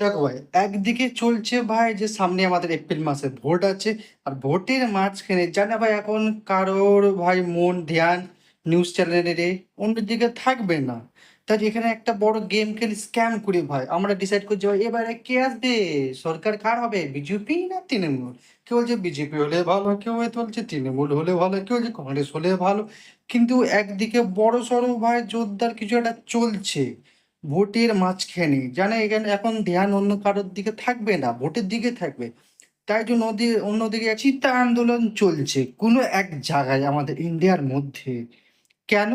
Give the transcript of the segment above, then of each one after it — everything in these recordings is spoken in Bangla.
দেখো ভাই, একদিকে চলছে ভাই যে সামনে আমাদের এপ্রিল মাসে ভোট আছে। আর ভোটের মাঝখানে জানা ভাই এখন কারোর ভাই মন ধ্যান নিউজ চ্যানেলের অন্যদিকে থাকবে না। তাই এখানে একটা বড় গেম খেলে স্ক্যাম করি ভাই, আমরা ডিসাইড করছি ভাই এবারে কে আসবে, সরকার কার হবে, বিজেপি না তৃণমূল। কেউ বলছে বিজেপি হলে ভালো, কেউ হয়তো বলছে তৃণমূল হলে ভালো, কেউ বলছে কংগ্রেস হলে ভালো। কিন্তু একদিকে বড় সড়ো ভাই জোরদার কিছু একটা চলছে ভোটের মাঝখানে, জানে এখানে এখন ধ্যান অন্য কারোর দিকে থাকবে না, ভোটের দিকে থাকবে। তাই জন্য অন্যদিকে চিন্তা আন্দোলন চলছে কোনো এক জায়গায় আমাদের ইন্ডিয়ার মধ্যে। কেন?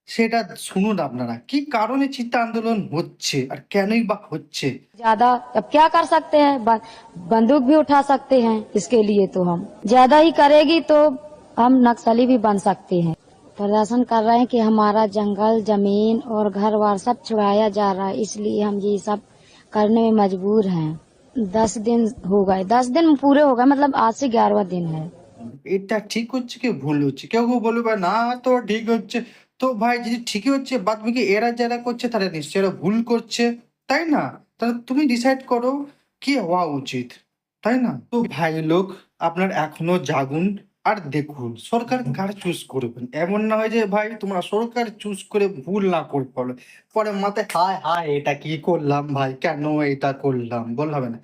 সেটা শুনুন আপনারা, কি কারণে চিন্তা আন্দোলন হচ্ছে আর কেনই বা হচ্ছে। ज्यादा अब क्या कर सकते हैं, बंदूक भी उठा सकते हैं। इसके लिए तो हम ज्यादा ही करेगी तो हम नक्सली भी बन सकते हैं। प्रदर्शन कर रहे हैं कि हमारा जंगल जमीन और घर बार सब छुड़ाया जा रहा है, इसलिए हम ये सब करने में मजबूर हैं। 10 दिन हो गए, 10 दिन पूरे हो गए, मतलब आज से 11वां दिन है। এটা ঠিক হচ্ছে কি ভুল হচ্ছে, কেউ কেউ বলবে না তো ঠিক হচ্ছে। তো ভাই যদি ঠিকই হচ্ছে, বাদ বাকি এরা যারা করছে তারা নিশ্চয়ই এরা ভুল করছে, তাই না? তাহলে তুমি ডিসাইড করো কি হওয়া উচিত, তাই না? তো ভাই লোক, আপনার এখনো জাগুন আর দেখুন সরকার কার চুজ করবেন। এমন না হয় যে ভাই তোমরা সরকার চুজ করে ভুল না করে পড়ো, পরে মাথায় হায় হায় এটা কি করলাম ভাই, কেন এটা করলাম, বল হবে না।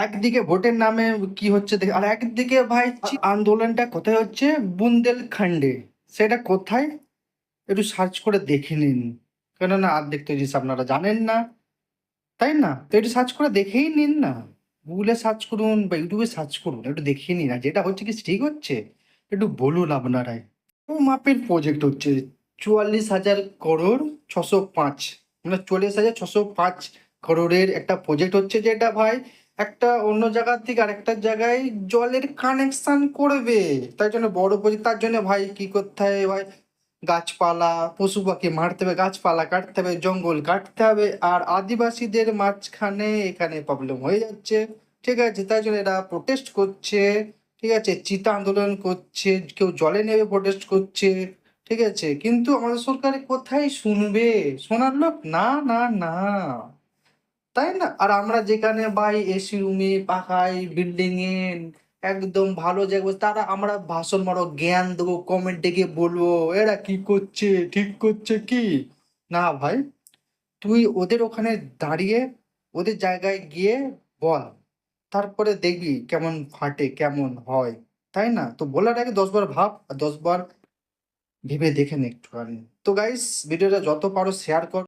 একদিকে ভোটের নামে কি হচ্ছে দেখে, আর একদিকে ভাই আন্দোলনটা কোথায় হচ্ছে, বুন্দেলখণ্ডে। সেটা কোথায় একটু সার্চ করে দেখে নিন, কেননা অর্ধেক তো জিনিস আপনারা জানেন না, তাই না? তো একটু সার্চ করে দেখেই নিন না, গুগলে সার্চ করুন বা ইউটিউবে সার্চ করুন, একটু দেখিয়ে নিন। আর যেটা হচ্ছে কি ঠিক হচ্ছে একটু বলুন আপনারাই। ও মাপের প্রজেক্ট হচ্ছে 44,000 crore 605, মানে 40,605 crore একটা প্রজেক্ট হচ্ছে, যেটা ভাই একটা অন্য জায়গা থেকে আরেকটা জায়গায় জলের কানেকশন করবে। তাই জন্য বড় প্রজেক্ট, তার জন্য ভাই কি করতে হবে ভাই, গাছপালা পশু পাখি মারতে হবে, গাছপালা কাটতে হবে, জঙ্গল কাটতে হবে। আর আদিবাসীদের মাঝখানে এখানে প্রবলেম হয়ে যাচ্ছে, ঠিক আছে? তাই জন্য এরা প্রোটেস্ট করছে, ঠিক আছে, চিতা আন্দোলন করছে, কেউ জলে নেমে প্রোটেস্ট করছে, ঠিক আছে। কিন্তু আমাদের সরকার কোথায় শুনবে, শোনার লোক না না না, তাই না? আর আমরা যেখানে ভাই এসি রুমে পাখায় বিল্ডিং এ একদম ভালো জায়গা, তারা আমরা ভাষণ মারো, জ্ঞান দেবো, কমেন্ট ডেকে বলবো এরা কি করছে, ঠিক করছে কি না ভাই। তুই ওদের ওখানে দাঁড়িয়ে ওদের জায়গায় গিয়ে বল, তারপরে দেখবি কেমন ফাটে কেমন হয়, তাই না? তো বলার আগে 10 বার ভাব আর 10 বার ভেবে দেখে নে একটুখানি। তো গাইস, ভিডিওটা যত পারো শেয়ার কর।